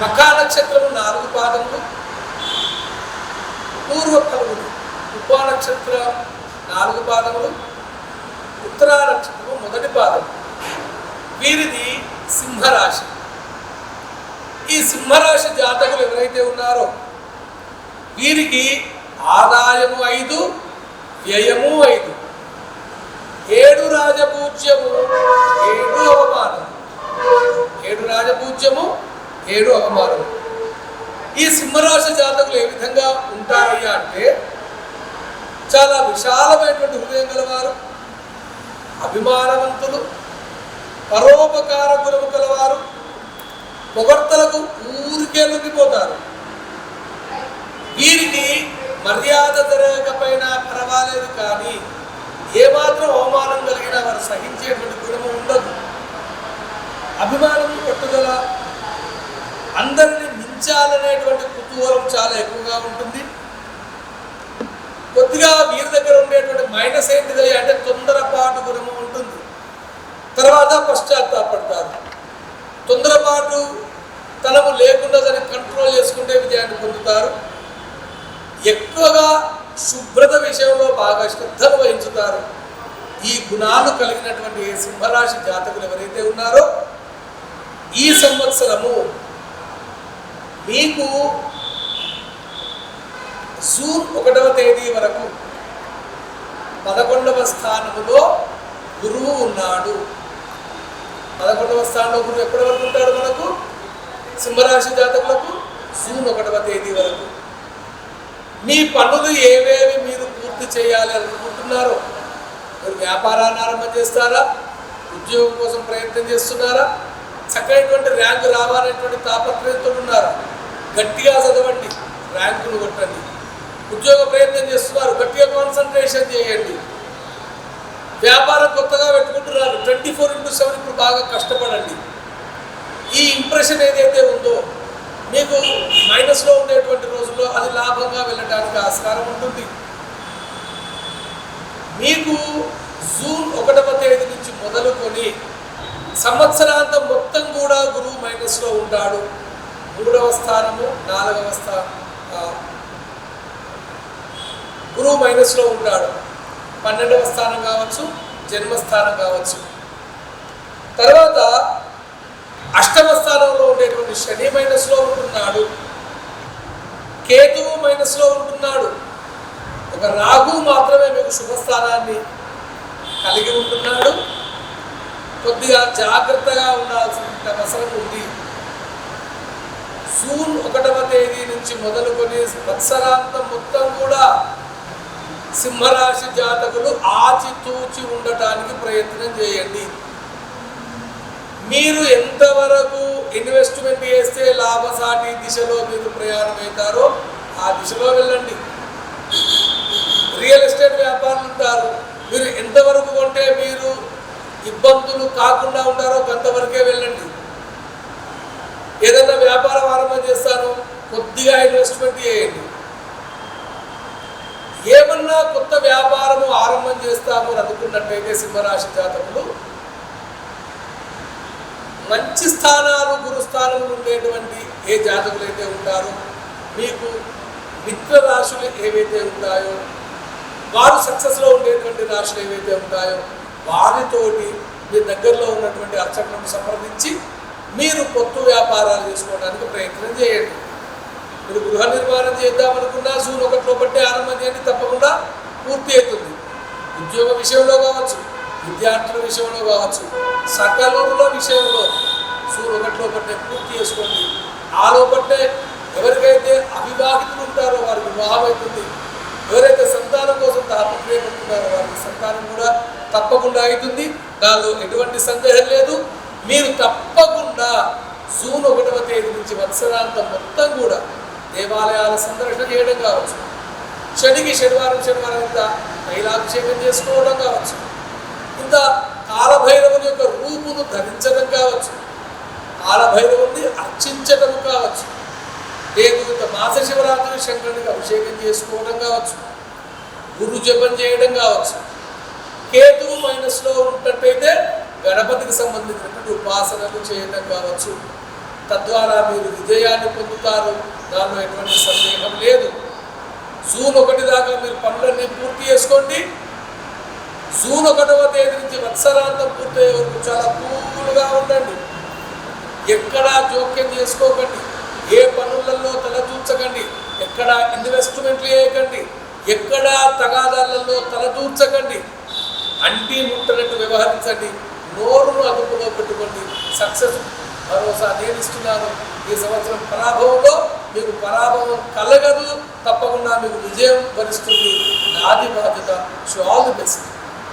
మఖా నక్షత్రము 4 పాదములు, పూర్వ ఫల్గుని ఉపా నక్షత్ర 4 పాదములు, ఉత్తరా నక్షత్రము 1 పాదము. వీరిది సింహరాశి. ఈ సింహరాశి జాతకులు ఎవరైతే ఉన్నారో వీరికి ఆదాయము 5, వ్యయము 5, 7 రాజపూజ్యము, 7 అవమానము. 7 రాజపూజ్యము, 7 అవమానము. ఈ సింహరాశి జాతకులు ఏ విధంగా ఉంటారయ్యా అంటే చాలా విశాలమైనటువంటి హృదయం గలవారు, అభిమానవంతులు, పరోపకార గుణము కలవారు, పొగడ్తలకు ఊరికే లొంగిపోతారు. వీరికి మర్యాద జరగకపోయినా పర్వాలేదు, కానీ ఏమాత్రం అవమానం కలిగినా వారు సహించేటువంటి గుణము ఉండదు. అభిమానం, పట్టుదల, అందరిని మించాలనేటువంటి కుతూహలం చాలా ఎక్కువగా ఉంటుంది. కొద్దిగా వీరి దగ్గర ఉండేటువంటి మైనస్ ఏంటిది అంటే తొందరపాటు గుణము ఉంటుంది. తర్వాత పశ్చాత్తాపడతారు. తొందరపాటు తనము లేకుండా దాన్ని కంట్రోల్ చేసుకుంటే విజయాన్ని పొందుతారు. ఎక్కువగా శుభ్రత విషయంలో బాగా శ్రద్ధను వహించుతారు. ఈ గుణాలు కలిగినటువంటి సింహరాశి జాతకులు ఎవరైతే ఉన్నారో ఈ సంవత్సరము మీకు జూన్ 1వ తేదీ వరకు 11వ స్థానములో గురువు ఉన్నాడు. 11వ స్థానంలో గురువు ఎప్పటి వరకు ఉంటాడు మనకు? సింహరాశి జాతకులకు జూన్ 1వ తేదీ వరకు. మీ పనులు ఏవేవి మీరు పూర్తి చేయాలి అనుకుంటున్నారో, మీరు వ్యాపారాన్ని ఆరంభం చేస్తారా, ఉద్యోగం కోసం ప్రయత్నం చేస్తున్నారా, చక్కైనటువంటి ర్యాంకు రావాలనేటువంటి తాపత్రయంతో ఉన్నారా, గట్టిగా చదవండి, ర్యాంకును కొట్టండి. ఉద్యోగ ప్రయత్నం చేస్తున్నారు, గట్టిగా కాన్సన్ట్రేషన్ చేయండి. వ్యాపారం కొత్తగా పెట్టుకుంటున్నారు, 24/7 ఇప్పుడు బాగా కష్టపడండి. ఈ ఇంప్రెషన్ ఏదైతే ఉందో మీకు మైనస్లో ఉండేటువంటి రోజుల్లో అది లాభంగా వెళ్ళడానికి ఆస్కారం ఉంటుంది. మీకు జూన్ 1వ తేదీ నుంచి మొదలుకొని సంవత్సరాంతం మొత్తం కూడా గురువు మైనస్లో ఉంటాడు. 3వ స్థానము, 4వ గురువు మైనస్లో ఉంటాడు. 12వ స్థానం కావచ్చు, జన్మస్థానం కావచ్చు. తర్వాత 8వ స్థానంలో ఉండేటువంటి శని మైనస్లో ఉంటున్నాడు. కేతువు మైనస్లో ఉంటున్నాడు. ఒక రాహు మాత్రమే మీకు శుభస్థానాన్ని కలిగి ఉంటున్నాడు. కొద్దిగా జాగ్రత్తగా ఉండాల్సిన అవసరం ఉంది. జూన్ 1వ తేదీ నుంచి మొదలుకొని సంవత్సరాంతం మొత్తం కూడా సింహరాశి జాతకులు ఆచితూచి ఉండటానికి ప్రయత్నం చేయండి. మీరు ఎంతవరకు ఇన్వెస్ట్మెంట్ చేస్తే లాభసాటి దిశలో మీరు ప్రయాణం అవుతారో ఆ దిశలో వెళ్ళండి. రియల్ ఎస్టేట్ వ్యాపారం ఉంటారు, మీరు ఎంతవరకు కొంటే మీరు ఇబ్బందులు కాకుండా ఉంటారో కొంతవరకే వెళ్ళండి. ఏదైనా వ్యాపారం ఆరంభం చేస్తాను, కొద్దిగా ఇన్వెస్ట్మెంట్ చేయండి. ఏమన్నా కొత్త వ్యాపారము ఆరంభం చేస్తాము అని అనుకున్నట్టయితే సింహరాశి జాతకులు మంచి స్థానాలు, గురుస్థానములు ఉండేటువంటి ఏ జాతకులు అయితే ఉంటారో, మీకు మిత్ర రాశులు ఏవైతే ఉంటాయో, వారు సక్సెస్లో ఉండేటువంటి రాశులు ఏవైతే ఉంటాయో వారితోటి మీ దగ్గరలో ఉన్నటువంటి అర్చకులను సంప్రదించి మీరు కొత్త వ్యాపారాలు చేసుకోవడానికి ప్రయత్నం చేయండి. మీరు గృహ నిర్మాణం చేద్దామనుకున్నా జూన్ 1వ బట్టే ఆరంభం చేయండి, తప్పకుండా పూర్తి అవుతుంది. ఉద్యోగ విషయంలో కావచ్చు, విద్యార్థుల విషయంలో కావచ్చు, సకలుల విషయంలో జూన్ 1వ బట్టే పూర్తి చేసుకోండి. ఆ లోపట్టే ఎవరికైతే అవివాహితులు ఉంటారో వారికి వివాహం అవుతుంది. ఎవరైతే సంతానం కోసం తాపత్రయపడుతున్నారో వారికి సంతానం కూడా తప్పకుండా అవుతుంది. దానిలో ఎటువంటి సందేహం లేదు. మీరు తప్పకుండా జూన్ 1వ తేదీ నుంచి వత్సరాంతం మొత్తం కూడా దేవాలయాల సందర్శన చేయడం కావచ్చు, శనికి శనివారం ఇంత తైలాభిషేకం చేసుకోవడం కావచ్చు, ఇంత కాలభైరవుని యొక్క రూపును ధరించడం కావచ్చు, కాలభైరవుని అర్చించడం కావచ్చు, లేదు ఇంత మాస శివరాత్రి శంకరునికి అభిషేకం చేసుకోవడం కావచ్చు, గురు జపం చేయడం కావచ్చు. కేతువు మైనస్లో ఉన్నట్టయితే గణపతికి సంబంధించినటువంటి ఉపాసనలు చేయడం కావచ్చు. తద్వారా మీరు విజయాన్ని పొందుతారు. దానిలో ఎటువంటి సందేహం లేదు. జూన్ 1 దాకా మీరు పనులన్నీ పూర్తి చేసుకోండి. జూన్ 1వ తేదీ నుంచి వత్సరాంతం పూర్తయ్యే వరకు చాలా కూల్గా ఉండండి. ఎక్కడా జోక్యం చేసుకోకండి, ఏ పనులలో తలదూర్చకండి, ఎక్కడ ఇన్వెస్ట్మెంట్లు చేయకండి, ఎక్కడ తగాదాలలో తలదూర్చకండి. అంటీ ముట్టనట్టు వ్యవహరించండి. నోరును అదుపులో పెట్టుకోండి. సక్సెస్ భరోసా నేను ఇస్తున్నాను. ఈ సంవత్సరం పరాభవంలో మీకు పరాభవం కలగదు, తప్పకుండా మీకు విజయం వరిస్తుంది. నాది బాధ్యత. Show all the best.